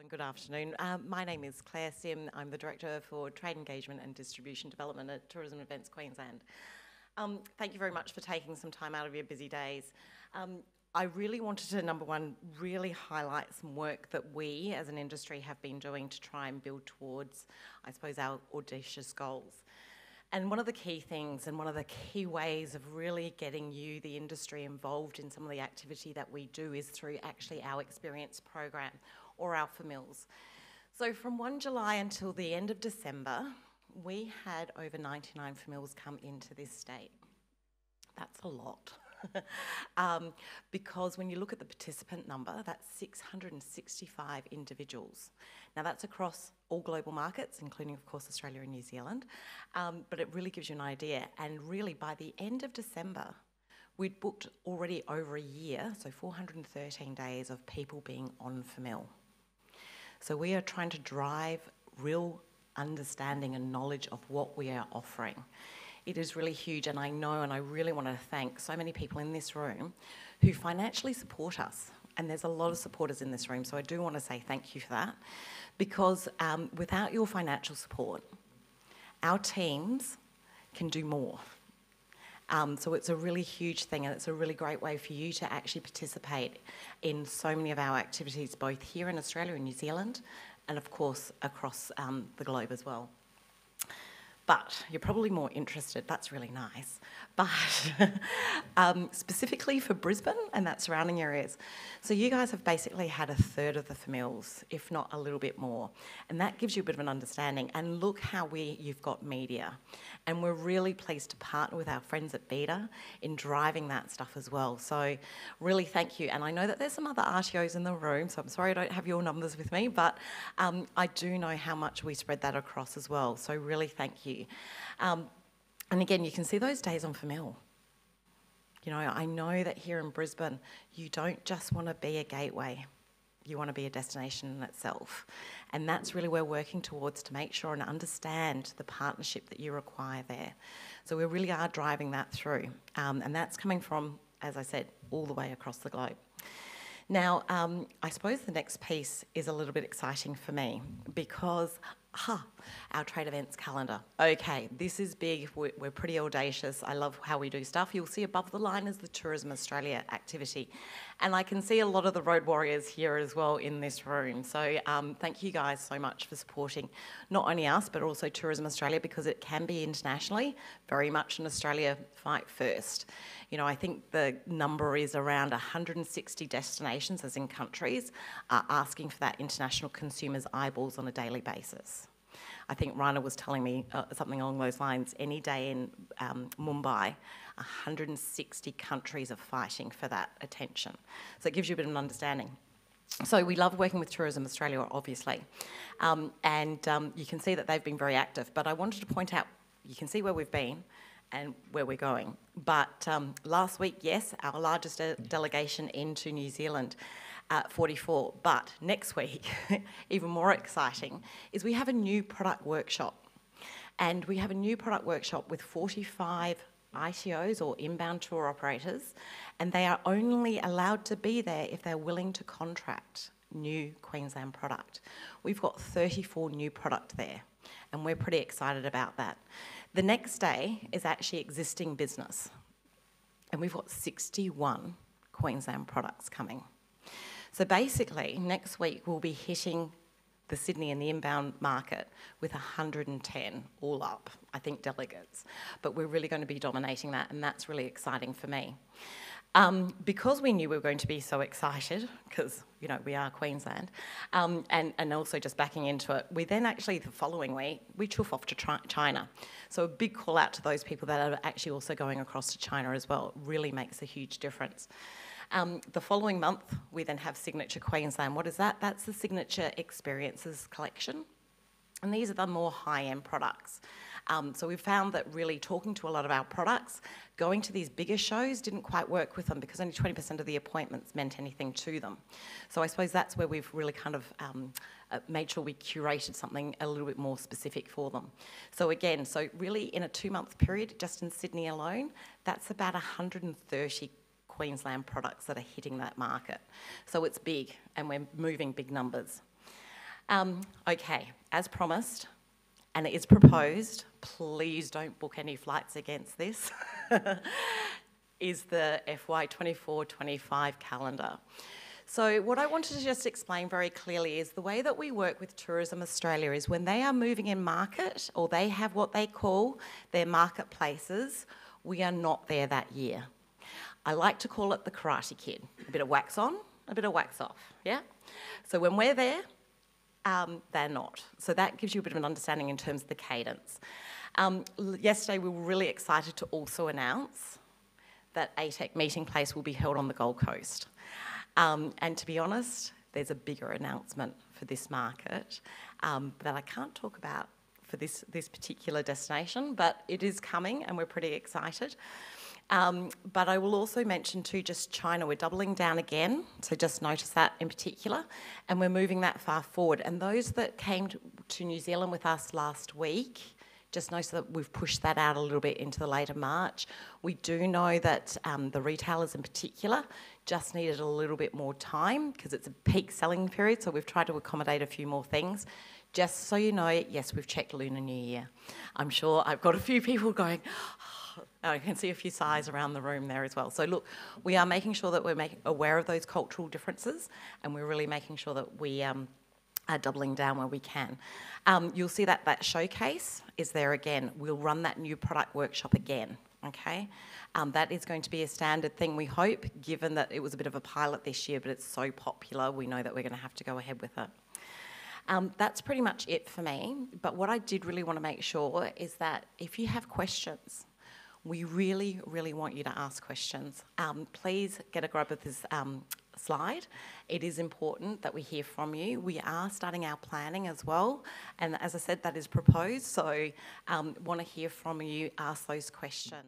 and good afternoon. My name is Claire Sim. I'm the Director for Trade Engagement and Distribution Development at Tourism Events Queensland. Thank you very much for taking some time out of your busy days. I really wanted to, number one, really highlight some work that we as an industry have been doing to try and build towards, I suppose, our audacious goals. And one of the key things and one of the key ways of really getting you, the industry, involved in some of the activity that we do is through actually our experience program or our FMILs. So from 1 July until the end of December, we had over 99 FMILs come into this state. That's a lot. Because when you look at the participant number, that's 665 individuals. Now that's across all global markets, including of course Australia and New Zealand, but it really gives you an idea. And really by the end of December, we'd booked already over a year, so 413 days of people being on FMIL. So we are trying to drive real understanding and knowledge of what we are offering. It is really huge, and I know, and I really want to thank so many people in this room who financially support us. And there's a lot of supporters in this room, so I do want to say thank you for that. Because without your financial support, our teams can do more. So it's a really huge thing, and it's a really great way for you to actually participate in so many of our activities, both here in Australia and New Zealand, and of course across the globe as well. But you're probably more interested, that's really nice, but specifically for Brisbane and that surrounding areas. So you guys have basically had a third of the FMILs, if not a little bit more. And that gives you a bit of an understanding. And look how you've got media. And we're really pleased to partner with our friends at Beta in driving that stuff as well. So really thank you. And I know that there's some other RTOs in the room, so I'm sorry I don't have your numbers with me, but I do know how much we spread that across as well. So really thank you. And again, you can see those days on FMIL. You know, I know that here in Brisbane, you don't just want to be a gateway. You want to be a destination in itself. And that's really what we're working towards, to make sure and understand the partnership that you require there. So we really are driving that through. And that's coming from, as I said, all the way across the globe. Now, I suppose the next piece is a little bit exciting for me because, our trade events calendar. Okay, this is big, we're pretty audacious. I love how we do stuff. You'll see above the line is the Tourism Australia activity. And I can see a lot of the road warriors here as well in this room. So thank you guys so much for supporting not only us, but also Tourism Australia, because it can be internationally very much an Australia fight first. You know, I think the number is around 160 destinations, as in countries, are asking for that international consumers' eyeballs on a daily basis. I think Raina was telling me something along those lines. Any day in Mumbai, 160 countries are fighting for that attention. So it gives you a bit of an understanding. So we love working with Tourism Australia, obviously. And you can see that they've been very active. But I wanted to point out, you can see where we've been and where we're going. But last week, yes, our largest delegation into New Zealand, 44. But next week, even more exciting, is we have a new product workshop. And we have a new product workshop with 45 ITOs or inbound tour operators, and they are only allowed to be there if they're willing to contract new Queensland product. We've got 34 new product there, and we're pretty excited about that. The next day is actually existing business, and we've got 61 Queensland products coming. So basically, next week we'll be hitting the Sydney and the inbound market with 110 all up, I think, delegates. But we're really going to be dominating that, and that's really exciting for me. Because we knew we were going to be so excited, because, you know, we are Queensland, and also just backing into it, we then actually, the following week, we chuff off to China. So a big call out to those people that are actually also going across to China as well. It really makes a huge difference. The following month, we then have Signature Queensland. What is that? That's the Signature Experiences collection. And these are the more high-end products. So we've found that really talking to a lot of our products, going to these bigger shows didn't quite work with them because only 20% of the appointments meant anything to them. So I suppose that's where we've really kind of made sure we curated something a little bit more specific for them. So again, so really in a 2-month period, just in Sydney alone, that's about 130 Queensland products that are hitting that market. So it's big, and we're moving big numbers. Okay, as promised, and it is proposed, please don't book any flights against this, is the FY24-25 calendar. So what I wanted to just explain very clearly is the way that we work with Tourism Australia is when they are moving in market, or they have what they call their marketplaces, we are not there that year. I like to call it the Karate Kid. A bit of wax on, a bit of wax off, yeah? So when we're there, they're not. So that gives you a bit of an understanding in terms of the cadence. Yesterday we were really excited to also announce that ATEC Meeting Place will be held on the Gold Coast. And to be honest, there's a bigger announcement for this market that I can't talk about for this particular destination, but it is coming and we're pretty excited. But I will also mention too, just China, we're doubling down again, so just notice that in particular, and we're moving that far forward. And those that came to New Zealand with us last week, just notice that we've pushed that out a little bit into the later March. We do know that the retailers in particular just needed a little bit more time because it's a peak selling period, so we've tried to accommodate a few more things. Just so you know, yes, we've checked Lunar New Year. I'm sure I've got a few people going, oh, I can see a few sighs around the room there as well. So look, we are making sure that we're aware of those cultural differences, and we're really making sure that we are doubling down where we can. You'll see that showcase is there again. We'll run that new product workshop again, okay? That is going to be a standard thing, we hope, given that it was a bit of a pilot this year, but it's so popular, we know that we're going to have to go ahead with it. That's pretty much it for me, but what I did really want to make sure is that if you have questions, we really, really want you to ask questions. Please get a grab of this slide. It is important that we hear from you. We are starting our planning as well, and as I said, that is proposed, so want to hear from you, ask those questions.